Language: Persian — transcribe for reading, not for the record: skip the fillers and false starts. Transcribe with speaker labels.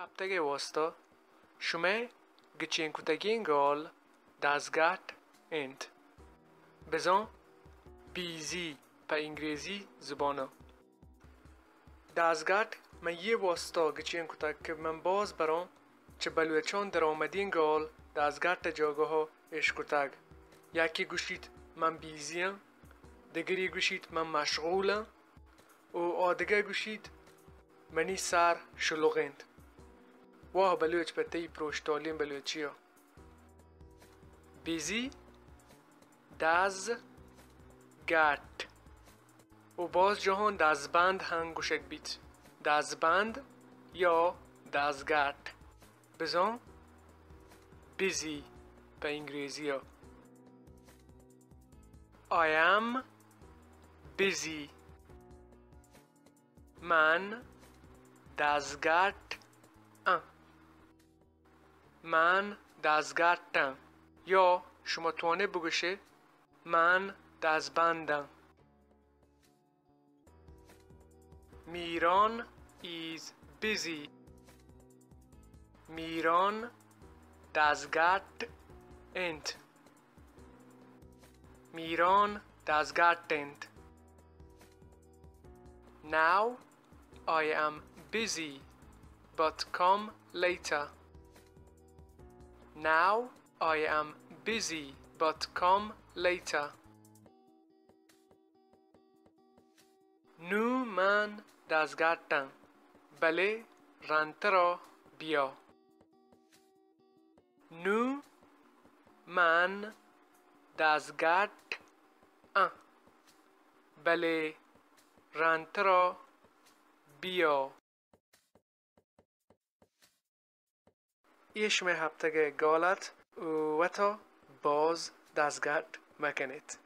Speaker 1: هفته واسطه شما گچین کتگین گال دازگات انت بزن بیزی په انگلیزی زبانه دازگات من یه واسطه گچین کتگ که من باز برام چه بلوچان در آمدین گال دازگات جاگه اش کتگ یکی گوشید من بیزیم دگری گوشید من مشغولم و آدگه گوشید منی سر شلوغند واه بلوچ به تی پروشتالیم بلوچیا بیزی داز گات و باز جهان دازبند هنگ گوشک بیت دازبند یا دازگات بزن بیزی به انگلیزی ها I am busy من دازگات من دازگاتم یا شما توانه بگوشه من دازبندم میران is busy میران دازگات انت میران دازگاتند Now I am busy but come later Now I am busy but come later نو من دازگاتم بله رانترا بیا نو من دازگات بله رانترا بیا ایش می هفتگه گالت و تا باز دازگات مکنید